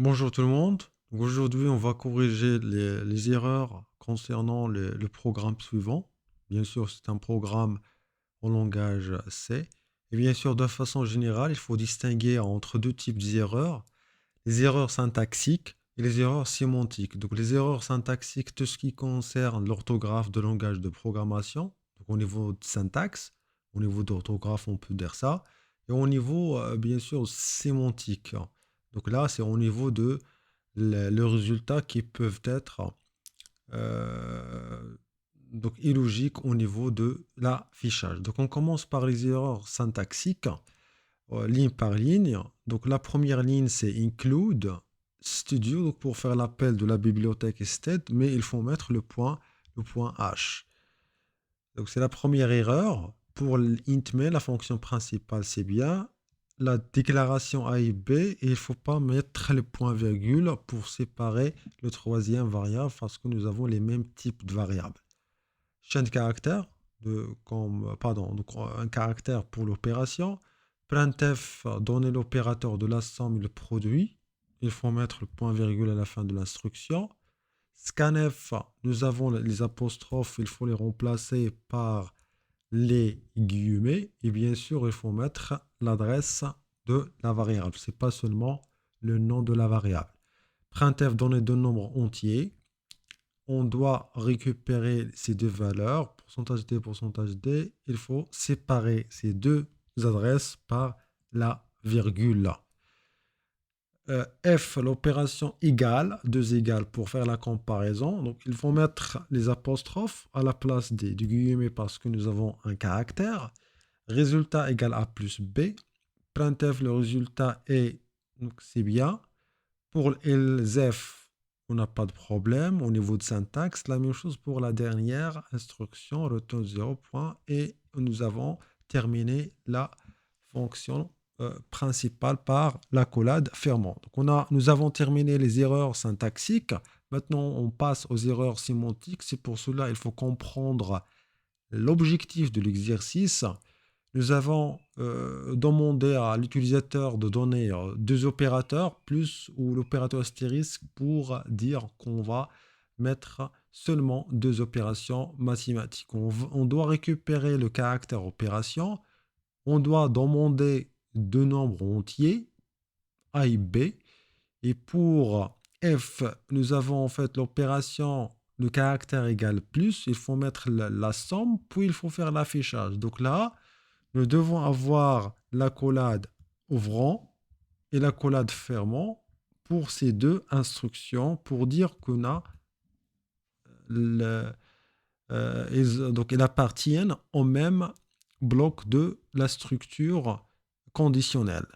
Bonjour tout le monde. Donc aujourd'hui, on va corriger les erreurs concernant le programme suivant. Bien sûr, c'est un programme en langage C. Et bien sûr, de façon générale, il faut distinguer entre deux types d'erreurs, les erreurs syntaxiques et les erreurs sémantiques. Donc les erreurs syntaxiques, tout ce qui concerne l'orthographe de langage de programmation, donc au niveau de syntaxe, au niveau d'orthographe, on peut dire ça, et au niveau, bien sûr, sémantique. Donc là, c'est au niveau de le résultat qui peuvent être euh, donc illogiques au niveau de l'affichage. Donc on commence par les erreurs syntaxiques, ligne par ligne. Donc la première ligne, c'est include studio donc pour faire l'appel de la bibliothèque estate, mais il faut mettre le point H. Donc c'est la première erreur. Pour l'intmail, la fonction principale, c'est bien. La déclaration A et B, et il ne faut pas mettre le point virgule pour séparer le troisième variable parce que nous avons les mêmes types de variables. Chaîne de caractère, donc un caractère pour l'opération. Printf, donner l'opérateur de la somme et le produit. Il faut mettre le point virgule à la fin de l'instruction. Scanf, nous avons les apostrophes, il faut les remplacer par les guillemets. Et bien sûr, il faut mettre l'adresse de la variable. Ce n'est pas seulement le nom de la variable. Printf, donner deux nombres entiers. On doit récupérer ces deux valeurs, pourcentage D. Il faut séparer ces deux adresses par la virgule. F, l'opération égale, deux égales pour faire la comparaison. Donc, il faut mettre les apostrophes à la place du guillemets parce que nous avons un caractère. Résultat égale A plus B. Printf, le résultat est, donc c'est bien. Pour elseF, on n'a pas de problème au niveau de syntaxe. La même chose pour la dernière instruction, retourne 0 point. Et nous avons terminé la fonction principale par l'accolade fermant. Donc nous avons terminé les erreurs syntaxiques. Maintenant, on passe aux erreurs sémantiques. C'est pour cela qu'il faut comprendre l'objectif de l'exercice. Nous avons demandé à l'utilisateur de donner deux opérateurs plus ou l'opérateur astérisque pour dire qu'on va mettre seulement deux opérations mathématiques. On doit récupérer le caractère opération. On doit demander deux nombres entiers, A et B. Et pour F, nous avons en fait l'opération de caractère égal plus. Il faut mettre la somme, puis il faut faire l'affichage. Donc là, nous devons avoir l'accolade ouvrant et l'accolade fermant pour ces deux instructions pour dire qu'on a le, donc elles appartiennent au même bloc de la structure conditionnelle.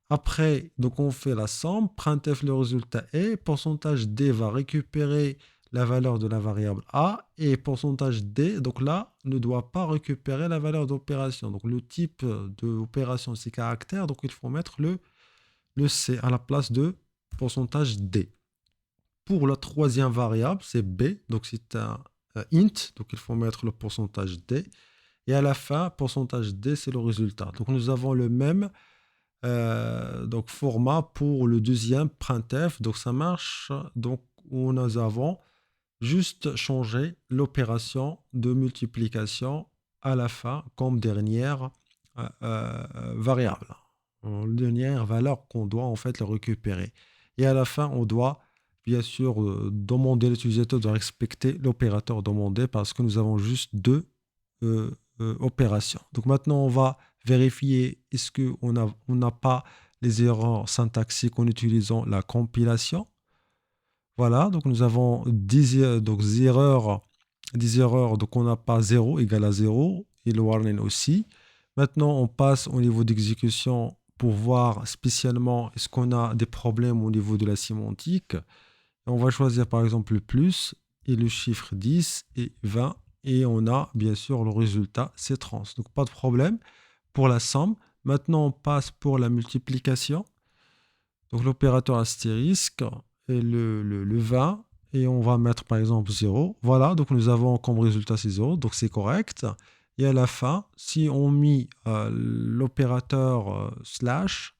Après, donc on fait la somme, printf le résultat est, pourcentage D va récupérer la valeur de la variable A et pourcentage D, donc là, ne doit pas récupérer la valeur d'opération. Donc le type d'opération, c'est caractère, donc il faut mettre le C à la place de pourcentage D. Pour la troisième variable, c'est B, donc c'est un int, donc il faut mettre le pourcentage D. Et à la fin, pourcentage D, c'est le résultat. Donc nous avons le même donc format pour le deuxième printf. Donc ça marche. Donc où nous avons juste changé l'opération de multiplication à la fin comme dernière variable. Dernière valeur qu'on doit en fait le récupérer. Et à la fin, on doit bien sûr demander à l'utilisateur de respecter l'opérateur demandé parce que nous avons juste deux opérations. Donc maintenant, on va vérifier est-ce on n'a pas les erreurs syntaxiques en utilisant la compilation. Voilà, donc nous avons 10 donc, erreurs, 10 erreurs, donc on n'a pas 0 égale à 0 et le warning aussi. Maintenant, on passe au niveau d'exécution pour voir spécialement est-ce qu'on a des problèmes au niveau de la sémantique. Et on va choisir par exemple le plus et le chiffre 10 et 20 et on a bien sûr le résultat, c'est trans. Donc pas de problème pour la somme. Maintenant, on passe pour la multiplication. Donc l'opérateur astérisque et le 20 et on va mettre par exemple 0. Voilà, donc nous avons comme résultat c'est 0, donc c'est correct. Et à la fin, si on met l'opérateur slash,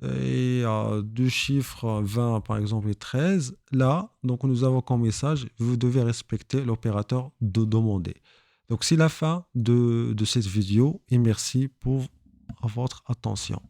et deux chiffres 20 par exemple et 13. Là, donc nous avons comme message, vous devez respecter l'opérateur de demander. Donc c'est la fin de cette vidéo et merci pour votre attention.